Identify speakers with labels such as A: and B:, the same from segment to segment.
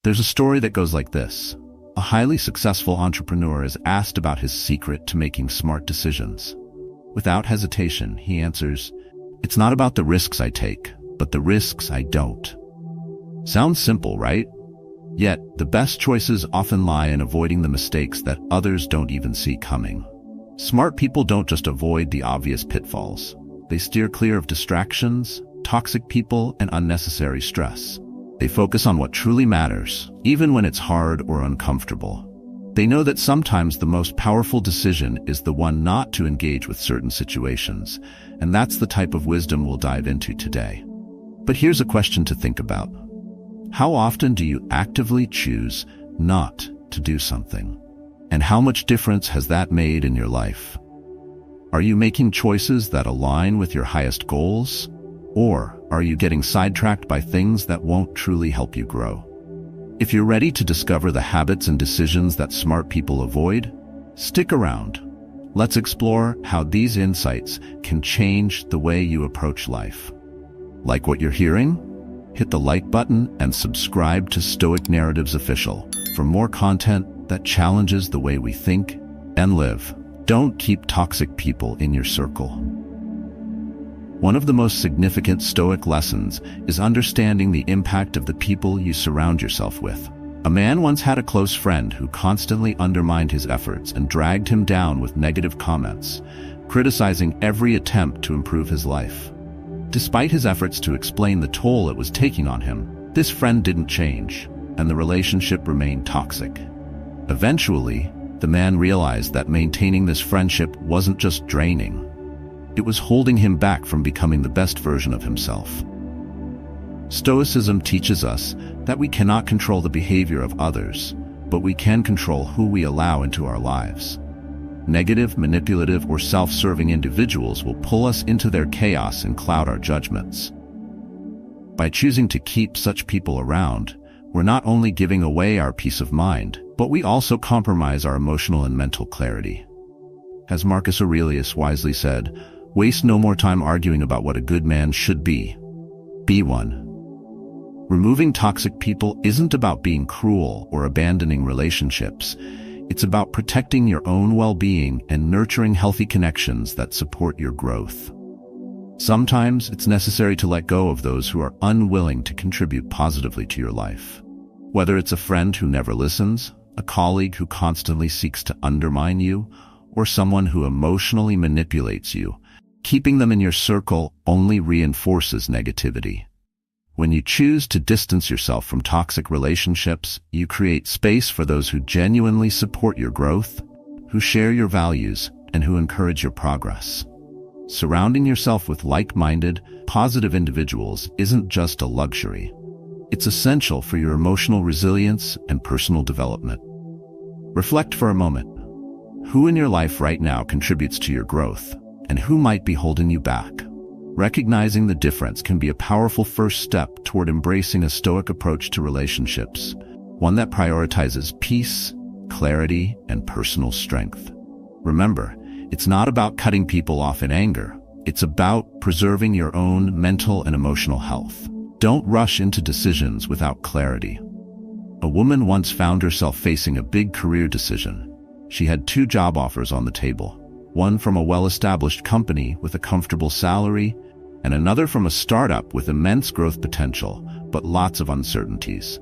A: There's a story that goes like this. A highly successful entrepreneur is asked about his secret to making smart decisions. Without hesitation, he answers, "It's not about the risks I take, but the risks I don't." Sounds simple, right? Yet, the best choices often lie in avoiding the mistakes that others don't even see coming. Smart people don't just avoid the obvious pitfalls. They steer clear of distractions, toxic people, and unnecessary stress. They focus on what truly matters, even when it's hard or uncomfortable. They know that sometimes the most powerful decision is the one not to engage with certain situations, and that's the type of wisdom we'll dive into today. But here's a question to think about. How often do you actively choose not to do something? And how much difference has that made in your life? Are you making choices that align with your highest goals? Or are you getting sidetracked by things that won't truly help you grow? If you're ready to discover the habits and decisions that smart people avoid, stick around. Let's explore how these insights can change the way you approach life. Like what you're hearing? Hit the like button and subscribe to Stoic Narratives Official for more content that challenges the way we think and live. Don't keep toxic people in your circle. One of the most significant Stoic lessons is understanding the impact of the people you surround yourself with. A man once had a close friend who constantly undermined his efforts and dragged him down with negative comments, criticizing every attempt to improve his life. Despite his efforts to explain the toll it was taking on him, this friend didn't change, and the relationship remained toxic. Eventually, the man realized that maintaining this friendship wasn't just draining. It was holding him back from becoming the best version of himself. Stoicism teaches us that we cannot control the behavior of others, but we can control who we allow into our lives. Negative, manipulative, or self-serving individuals will pull us into their chaos and cloud our judgments. By choosing to keep such people around, we're not only giving away our peace of mind, but we also compromise our emotional and mental clarity. As Marcus Aurelius wisely said, "Waste no more time arguing about what a good man should be. Be one." Removing toxic people isn't about being cruel or abandoning relationships. It's about protecting your own well-being and nurturing healthy connections that support your growth. Sometimes it's necessary to let go of those who are unwilling to contribute positively to your life. Whether it's a friend who never listens, a colleague who constantly seeks to undermine you, or someone who emotionally manipulates you, keeping them in your circle only reinforces negativity. When you choose to distance yourself from toxic relationships, you create space for those who genuinely support your growth, who share your values, and who encourage your progress. Surrounding yourself with like-minded, positive individuals isn't just a luxury. It's essential for your emotional resilience and personal development. Reflect for a moment. Who in your life right now contributes to your growth, and who might be holding you back? Recognizing the difference can be a powerful first step toward embracing a Stoic approach to relationships, one that prioritizes peace, clarity, and personal strength. Remember, it's not about cutting people off in anger. It's about preserving your own mental and emotional health. Don't rush into decisions without clarity. A woman once found herself facing a big career decision. She had 2 job offers on the table, one from a well-established company with a comfortable salary, and another from a startup with immense growth potential, but lots of uncertainties.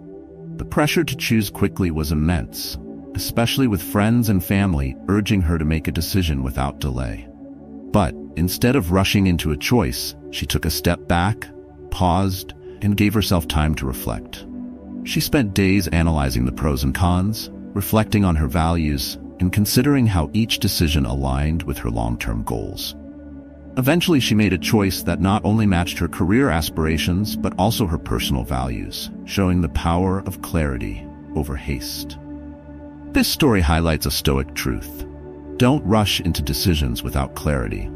A: The pressure to choose quickly was immense, especially with friends and family urging her to make a decision without delay. But instead of rushing into a choice, she took a step back, paused, and gave herself time to reflect. She spent days analyzing the pros and cons, reflecting on her values, and considering how each decision aligned with her long-term goals. Eventually, she made a choice that not only matched her career aspirations, but also her personal values, showing the power of clarity over haste. This story highlights a Stoic truth. Don't rush into decisions without clarity.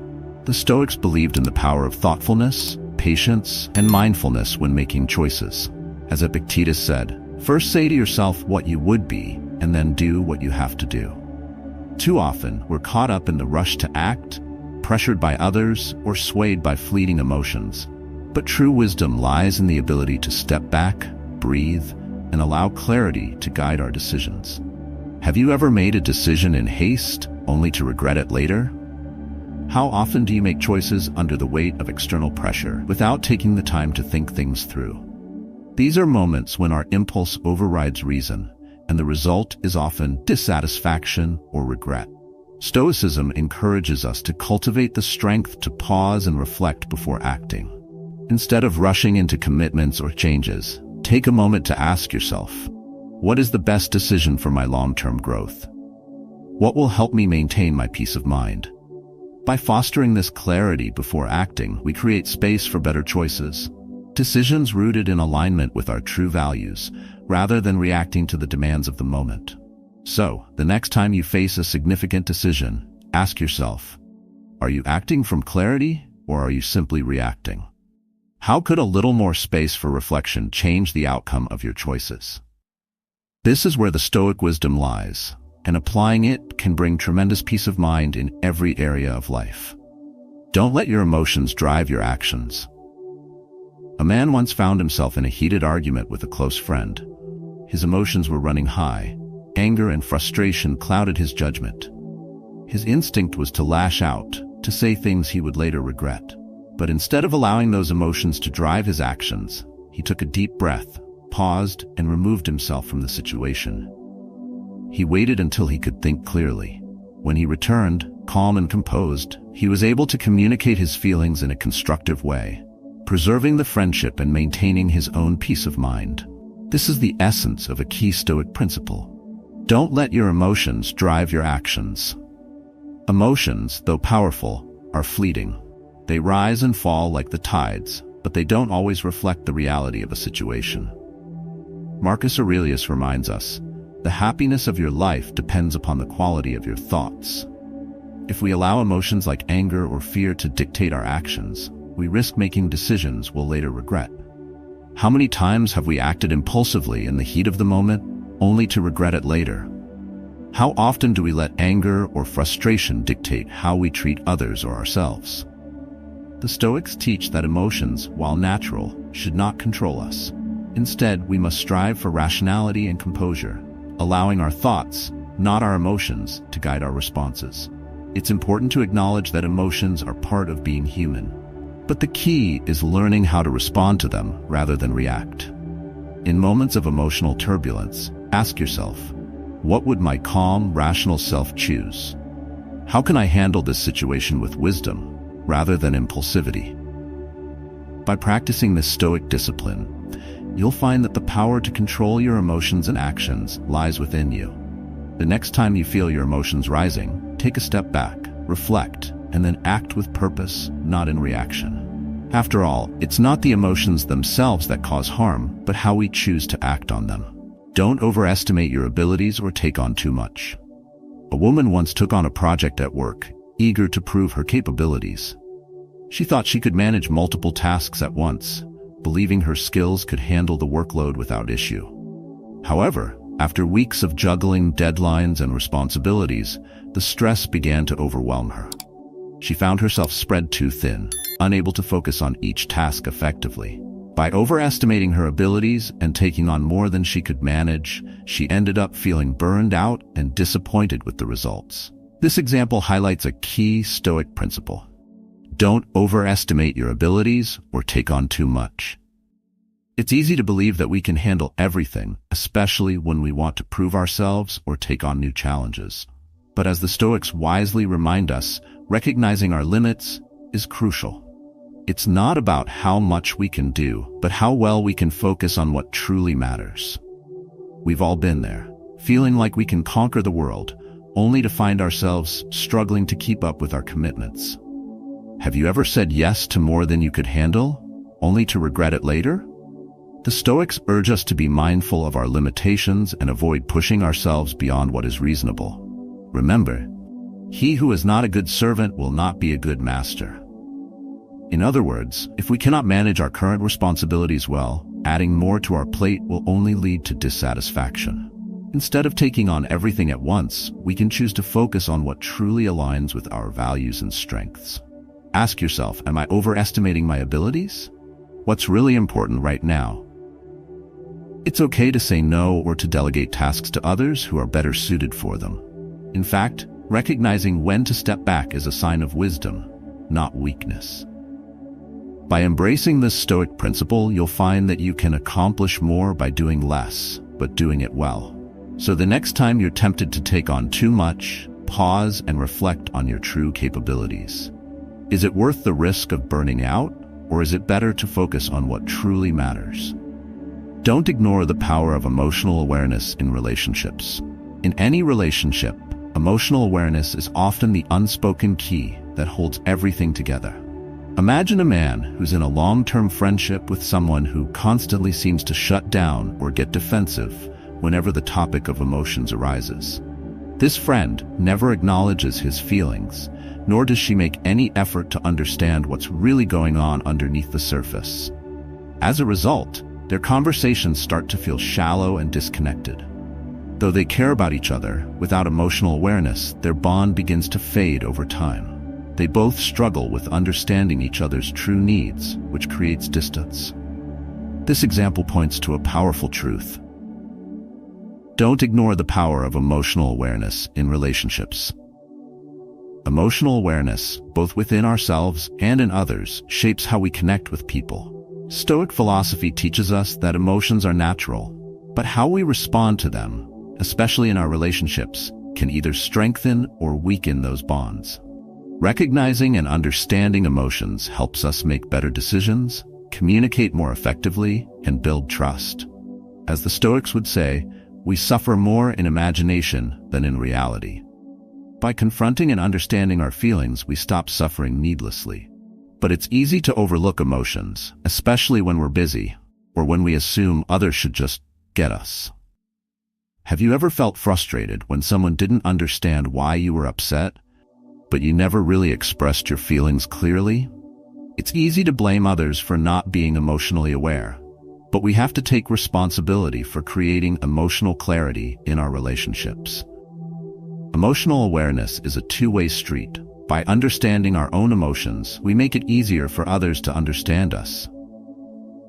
A: The Stoics believed in the power of thoughtfulness, patience, and mindfulness when making choices. As Epictetus said, "First say to yourself what you would be, and then do what you have to do." Too often, we're caught up in the rush to act, pressured by others, or swayed by fleeting emotions. But true wisdom lies in the ability to step back, breathe, and allow clarity to guide our decisions. Have you ever made a decision in haste, only to regret it later? How often do you make choices under the weight of external pressure without taking the time to think things through? These are moments when our impulse overrides reason, and the result is often dissatisfaction or regret. Stoicism encourages us to cultivate the strength to pause and reflect before acting. Instead of rushing into commitments or changes, take a moment to ask yourself, what is the best decision for my long-term growth? What will help me maintain my peace of mind? By fostering this clarity before acting, we create space for better choices, decisions rooted in alignment with our true values, rather than reacting to the demands of the moment. So, the next time you face a significant decision, ask yourself, are you acting from clarity or are you simply reacting? How could a little more space for reflection change the outcome of your choices? This is where the Stoic wisdom lies, and applying it can bring tremendous peace of mind in every area of life. Don't let your emotions drive your actions. A man once found himself in a heated argument with a close friend. His emotions were running high. Anger and frustration clouded his judgment. His instinct was to lash out, to say things he would later regret. But instead of allowing those emotions to drive his actions, he took a deep breath, paused, and removed himself from the situation. He waited until he could think clearly. When he returned, calm and composed, he was able to communicate his feelings in a constructive way, preserving the friendship and maintaining his own peace of mind. This is the essence of a key Stoic principle. Don't let your emotions drive your actions. Emotions, though powerful, are fleeting. They rise and fall like the tides, but they don't always reflect the reality of a situation. Marcus Aurelius reminds us, the happiness of your life depends upon the quality of your thoughts. If we allow emotions like anger or fear to dictate our actions, we risk making decisions we'll later regret. How many times have we acted impulsively in the heat of the moment, only to regret it later? How often do we let anger or frustration dictate how we treat others or ourselves? The Stoics teach that emotions, while natural, should not control us. Instead, we must strive for rationality and composure, allowing our thoughts, not our emotions, to guide our responses. It's important to acknowledge that emotions are part of being human. But the key is learning how to respond to them rather than react. In moments of emotional turbulence, ask yourself, what would my calm, rational self choose? How can I handle this situation with wisdom, rather than impulsivity? By practicing this Stoic discipline, you'll find that the power to control your emotions and actions lies within you. The next time you feel your emotions rising, take a step back, reflect, and then act with purpose, not in reaction. After all, it's not the emotions themselves that cause harm, but how we choose to act on them. Don't overestimate your abilities or take on too much. A woman once took on a project at work, eager to prove her capabilities. She thought she could manage multiple tasks at once, believing her skills could handle the workload without issue. However, after weeks of juggling deadlines and responsibilities, the stress began to overwhelm her. She found herself spread too thin, unable to focus on each task effectively. By overestimating her abilities and taking on more than she could manage, she ended up feeling burned out and disappointed with the results. This example highlights a key Stoic principle. Don't overestimate your abilities or take on too much. It's easy to believe that we can handle everything, especially when we want to prove ourselves or take on new challenges. But as the Stoics wisely remind us, recognizing our limits is crucial. It's not about how much we can do, but how well we can focus on what truly matters. We've all been there, feeling like we can conquer the world, only to find ourselves struggling to keep up with our commitments. Have you ever said yes to more than you could handle, only to regret it later? The Stoics urge us to be mindful of our limitations and avoid pushing ourselves beyond what is reasonable. Remember, he who is not a good servant will not be a good master. In other words, if we cannot manage our current responsibilities well, adding more to our plate will only lead to dissatisfaction. Instead of taking on everything at once, we can choose to focus on what truly aligns with our values and strengths. Ask yourself, am I overestimating my abilities? What's really important right now? It's okay to say no or to delegate tasks to others who are better suited for them. In fact, recognizing when to step back is a sign of wisdom, not weakness. By embracing this Stoic principle, you'll find that you can accomplish more by doing less, but doing it well. So the next time you're tempted to take on too much, pause and reflect on your true capabilities. Is it worth the risk of burning out, or is it better to focus on what truly matters? Don't ignore the power of emotional awareness in relationships. In any relationship, emotional awareness is often the unspoken key that holds everything together. Imagine a man who's in a long-term friendship with someone who constantly seems to shut down or get defensive whenever the topic of emotions arises. This friend never acknowledges his feelings, nor does she make any effort to understand what's really going on underneath the surface. As a result, their conversations start to feel shallow and disconnected. Though they care about each other, without emotional awareness, their bond begins to fade over time. They both struggle with understanding each other's true needs, which creates distance. This example points to a powerful truth. Don't ignore the power of emotional awareness in relationships. Emotional awareness, both within ourselves and in others, shapes how we connect with people. Stoic philosophy teaches us that emotions are natural, but how we respond to them, especially in our relationships, can either strengthen or weaken those bonds. Recognizing and understanding emotions helps us make better decisions, communicate more effectively, and build trust. As the Stoics would say, we suffer more in imagination than in reality. By confronting and understanding our feelings, we stop suffering needlessly. But it's easy to overlook emotions, especially when we're busy, or when we assume others should just get us. Have you ever felt frustrated when someone didn't understand why you were upset, but you never really expressed your feelings clearly? It's easy to blame others for not being emotionally aware, but we have to take responsibility for creating emotional clarity in our relationships. Emotional awareness is a two-way street. By understanding our own emotions, we make it easier for others to understand us.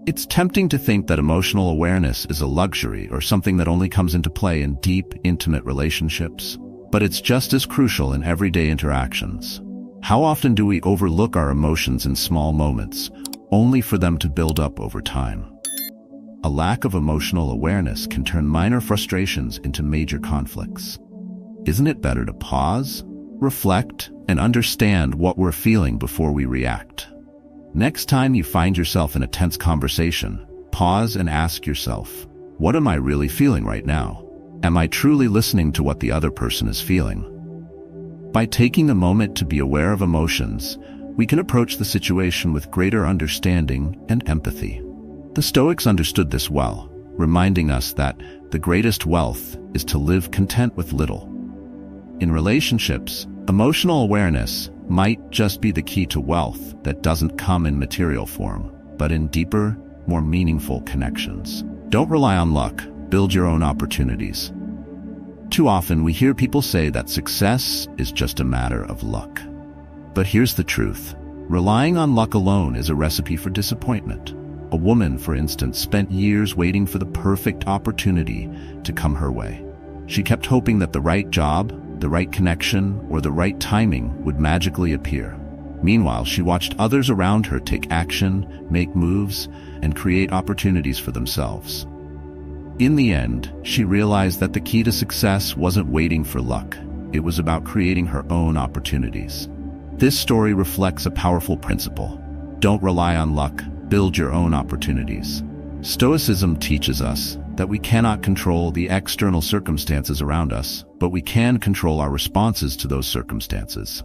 A: It's tempting to think that emotional awareness is a luxury or something that only comes into play in deep, intimate relationships, but it's just as crucial in everyday interactions. How often do we overlook our emotions in small moments, only for them to build up over time? A lack of emotional awareness can turn minor frustrations into major conflicts. Isn't it better to pause, reflect, and understand what we're feeling before we react? Next time you find yourself in a tense conversation, pause and ask yourself, what am I really feeling right now? Am I truly listening to what the other person is feeling? By taking a moment to be aware of emotions, we can approach the situation with greater understanding and empathy. The Stoics understood this well, reminding us that the greatest wealth is to live content with little. In relationships, emotional awareness might just be the key to wealth that doesn't come in material form, but in deeper, more meaningful connections. Don't rely on luck, build your own opportunities. Too often we hear people say that success is just a matter of luck. But here's the truth. Relying on luck alone is a recipe for disappointment. A woman, for instance, spent years waiting for the perfect opportunity to come her way. She kept hoping that the right job, the right connection, or the right timing would magically appear. Meanwhile, she watched others around her take action, make moves, and create opportunities for themselves. In the end, she realized that the key to success wasn't waiting for luck. It was about creating her own opportunities. This story reflects a powerful principle. Don't rely on luck, build your own opportunities. Stoicism teaches us that we cannot control the external circumstances around us, but we can control our responses to those circumstances.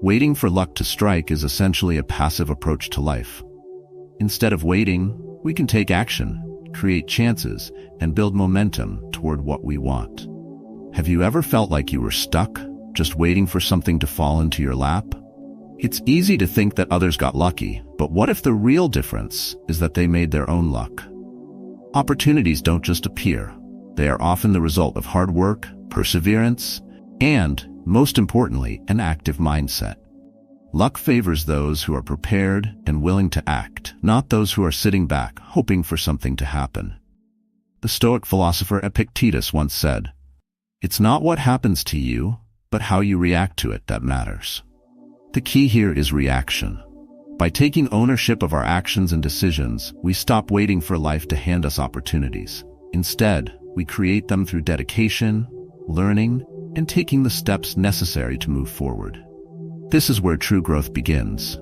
A: Waiting for luck to strike is essentially a passive approach to life. Instead of waiting, we can take action, create chances, and build momentum toward what we want. Have you ever felt like you were stuck, just waiting for something to fall into your lap? It's easy to think that others got lucky, but what if the real difference is that they made their own luck? Opportunities don't just appear. They are often the result of hard work, perseverance, and, most importantly, an active mindset. Luck favors those who are prepared and willing to act, not those who are sitting back, hoping for something to happen. The Stoic philosopher Epictetus once said, "It's not what happens to you, but how you react to it that matters." The key here is reaction. By taking ownership of our actions and decisions, we stop waiting for life to hand us opportunities. Instead, we create them through dedication, learning, and taking the steps necessary to move forward. This is where true growth begins.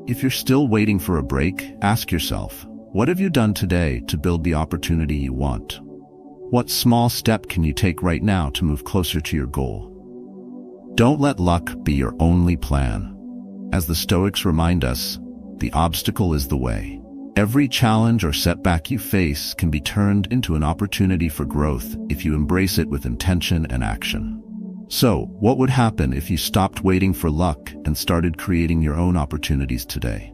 A: If you're still waiting for a break, ask yourself, what have you done today to build the opportunity you want? What small step can you take right now to move closer to your goal? Don't let luck be your only plan. As the Stoics remind us, the obstacle is the way. Every challenge or setback you face can be turned into an opportunity for growth if you embrace it with intention and action. So, what would happen if you stopped waiting for luck and started creating your own opportunities today?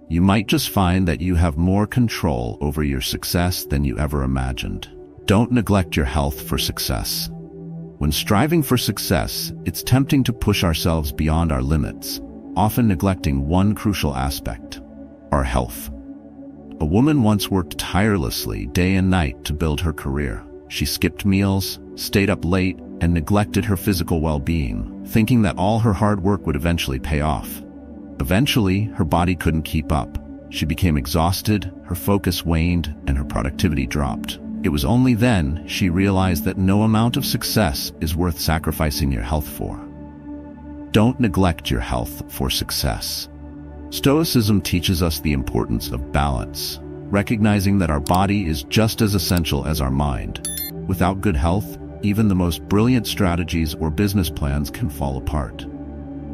A: You might just find that you have more control over your success than you ever imagined. Don't neglect your health for success. When striving for success, it's tempting to push ourselves beyond our limits, often neglecting one crucial aspect: our health. A woman once worked tirelessly day and night to build her career. She skipped meals, stayed up late, and neglected her physical well-being, thinking that all her hard work would eventually pay off. Eventually, her body couldn't keep up. She became exhausted, her focus waned, and her productivity dropped. It was only then she realized that no amount of success is worth sacrificing your health for. Don't neglect your health for success. Stoicism teaches us the importance of balance, recognizing that our body is just as essential as our mind. Without good health, even the most brilliant strategies or business plans can fall apart.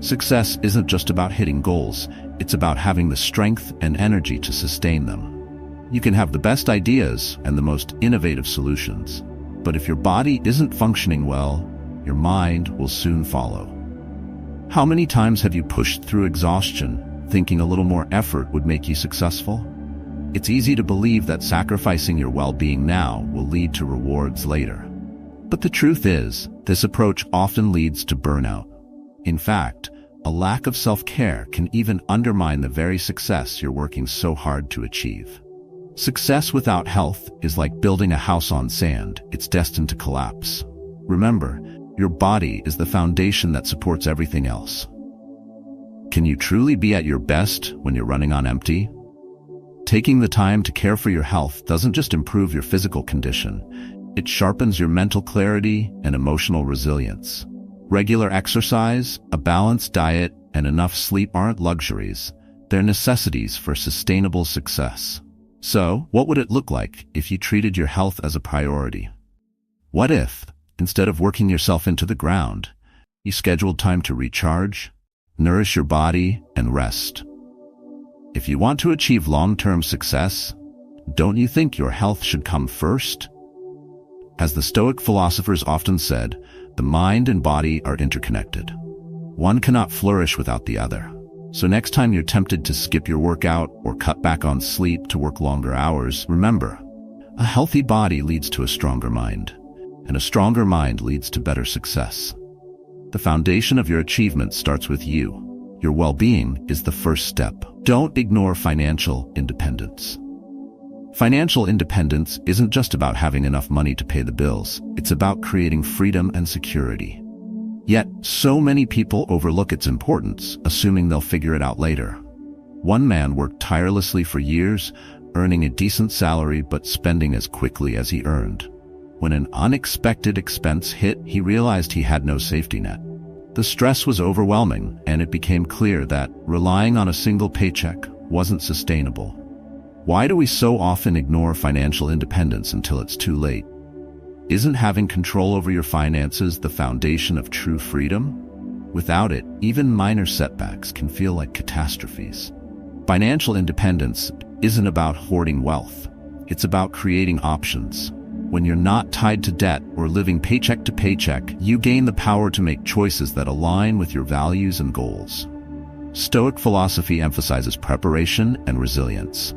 A: Success isn't just about hitting goals, it's about having the strength and energy to sustain them. You can have the best ideas and the most innovative solutions, but if your body isn't functioning well, your mind will soon follow. How many times have you pushed through exhaustion, thinking a little more effort would make you successful? It's easy to believe that sacrificing your well-being now will lead to rewards later. But the truth is, this approach often leads to burnout. In fact, a lack of self-care can even undermine the very success you're working so hard to achieve. Success without health is like building a house on sand. It's destined to collapse. Remember, your body is the foundation that supports everything else. Can you truly be at your best when you're running on empty? Taking the time to care for your health doesn't just improve your physical condition, it sharpens your mental clarity and emotional resilience. Regular exercise, a balanced diet, and enough sleep aren't luxuries, they're necessities for sustainable success. So, what would it look like if you treated your health as a priority? What if, instead of working yourself into the ground, you scheduled time to recharge, nourish your body, and rest? If you want to achieve long-term success, don't you think your health should come first? As the Stoic philosophers often said, the mind and body are interconnected. One cannot flourish without the other. So next time you're tempted to skip your workout or cut back on sleep to work longer hours, remember, a healthy body leads to a stronger mind, and a stronger mind leads to better success. The foundation of your achievement starts with you. Your well-being is the first step. Don't ignore financial independence. Financial independence isn't just about having enough money to pay the bills. It's about creating freedom and security. Yet, so many people overlook its importance, assuming they'll figure it out later. One man worked tirelessly for years, earning a decent salary but spending as quickly as he earned. When an unexpected expense hit, he realized he had no safety net. The stress was overwhelming, and it became clear that relying on a single paycheck wasn't sustainable. Why do we so often ignore financial independence until it's too late? Isn't having control over your finances the foundation of true freedom? Without it, even minor setbacks can feel like catastrophes. Financial independence isn't about hoarding wealth. It's about creating options. When you're not tied to debt or living paycheck to paycheck, you gain the power to make choices that align with your values and goals. Stoic philosophy emphasizes preparation and resilience.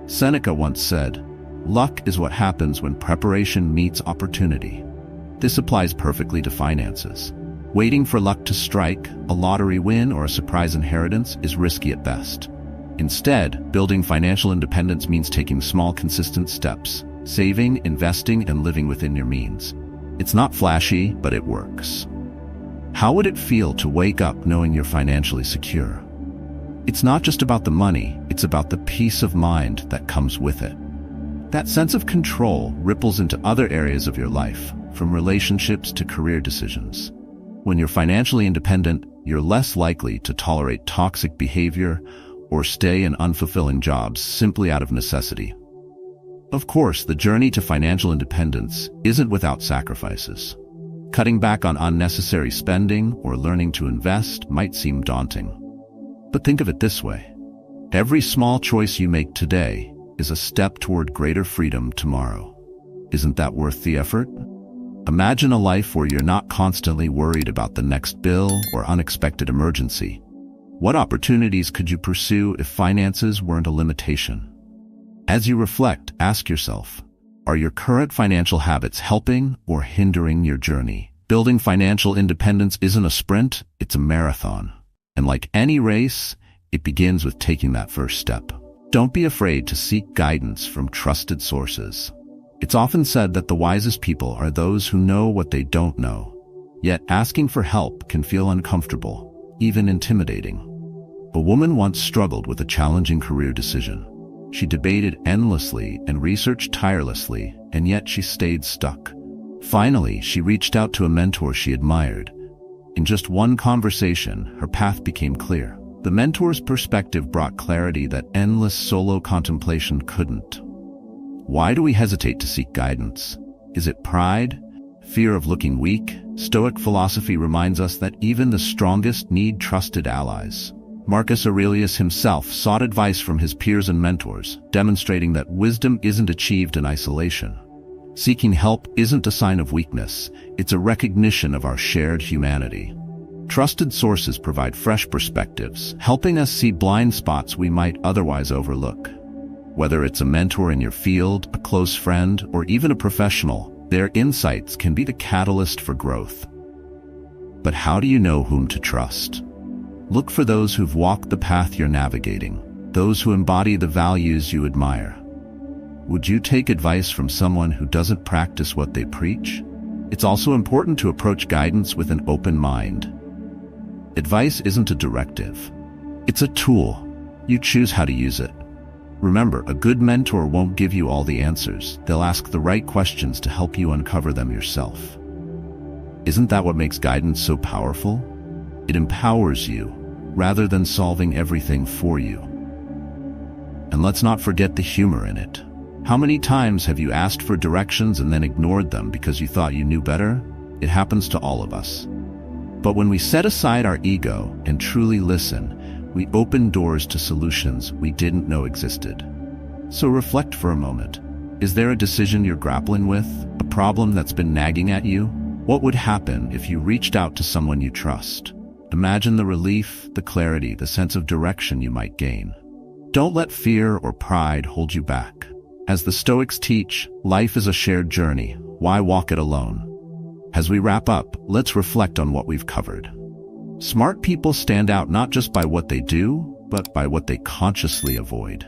A: Seneca once said, "Luck is what happens when preparation meets opportunity." This applies perfectly to finances. Waiting for luck to strike, a lottery win, or a surprise inheritance is risky at best. Instead, building financial independence means taking small, consistent steps. saving, investing, and living within your means. It's not flashy, but it works. How would it feel to wake up knowing you're financially secure? It's not just about the money, it's about the peace of mind that comes with it. That sense of control ripples into other areas of your life, from relationships to career decisions. When you're financially independent, you're less likely to tolerate toxic behavior or stay in unfulfilling jobs simply out of necessity. Of course, the journey to financial independence isn't without sacrifices. Cutting back on unnecessary spending or learning to invest might seem daunting. But think of it this way. Every small choice you make today is a step toward greater freedom tomorrow. Isn't that worth the effort? Imagine a life where you're not constantly worried about the next bill or unexpected emergency. What opportunities could you pursue if finances weren't a limitation? As you reflect, ask yourself, are your current financial habits helping or hindering your journey? Building financial independence isn't a sprint, it's a marathon. And like any race, it begins with taking that first step. Don't be afraid to seek guidance from trusted sources. It's often said that the wisest people are those who know what they don't know. Yet asking for help can feel uncomfortable, even intimidating. A woman once struggled with a challenging career decision. She debated endlessly and researched tirelessly, and yet she stayed stuck. Finally, she reached out to a mentor she admired. In just one conversation, her path became clear. The mentor's perspective brought clarity that endless solo contemplation couldn't. Why do we hesitate to seek guidance? Is it pride? Fear of looking weak? Stoic philosophy reminds us that even the strongest need trusted allies. Marcus Aurelius himself sought advice from his peers and mentors, demonstrating that wisdom isn't achieved in isolation. Seeking help isn't a sign of weakness, it's a recognition of our shared humanity. Trusted sources provide fresh perspectives, helping us see blind spots we might otherwise overlook. Whether it's a mentor in your field, a close friend, or even a professional, their insights can be the catalyst for growth. But how do you know whom to trust? Look for those who've walked the path you're navigating, those who embody the values you admire. Would you take advice from someone who doesn't practice what they preach? It's also important to approach guidance with an open mind. Advice isn't a directive. It's a tool. You choose how to use it. Remember, a good mentor won't give you all the answers. They'll ask the right questions to help you uncover them yourself. Isn't that what makes guidance so powerful? It empowers you, rather than solving everything for you. And let's not forget the humor in it. How many times have you asked for directions and then ignored them because you thought you knew better? It happens to all of us. But when we set aside our ego and truly listen, we open doors to solutions we didn't know existed. So reflect for a moment. Is there a decision you're grappling with? A problem that's been nagging at you? What would happen if you reached out to someone you trust? Imagine the relief, the clarity, the sense of direction you might gain. Don't let fear or pride hold you back. As the Stoics teach, life is a shared journey. Why walk it alone? As we wrap up, let's reflect on what we've covered. Smart people stand out not just by what they do, but by what they consciously avoid.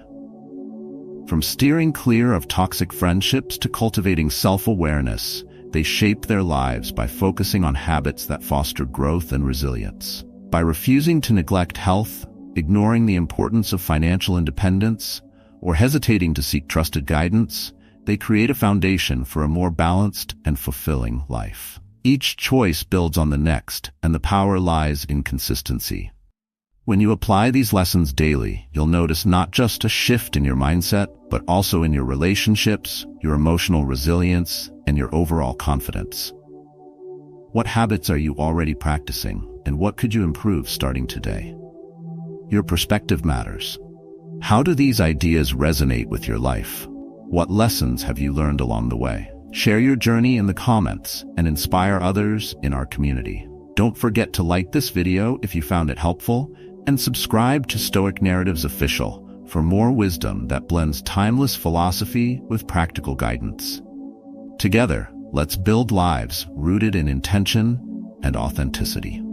A: From steering clear of toxic friendships to cultivating self-awareness, they shape their lives by focusing on habits that foster growth and resilience. By refusing to neglect health, ignoring the importance of financial independence, or hesitating to seek trusted guidance, they create a foundation for a more balanced and fulfilling life. Each choice builds on the next, and the power lies in consistency. When you apply these lessons daily, you'll notice not just a shift in your mindset, but also in your relationships, your emotional resilience, and your overall confidence. What habits are you already practicing, and what could you improve starting today? Your perspective matters. How do these ideas resonate with your life? What lessons have you learned along the way? Share your journey in the comments and inspire others in our community. Don't forget to like this video if you found it helpful, and subscribe to Stoic Narratives Official for more wisdom that blends timeless philosophy with practical guidance. Together, let's build lives rooted in intention and authenticity.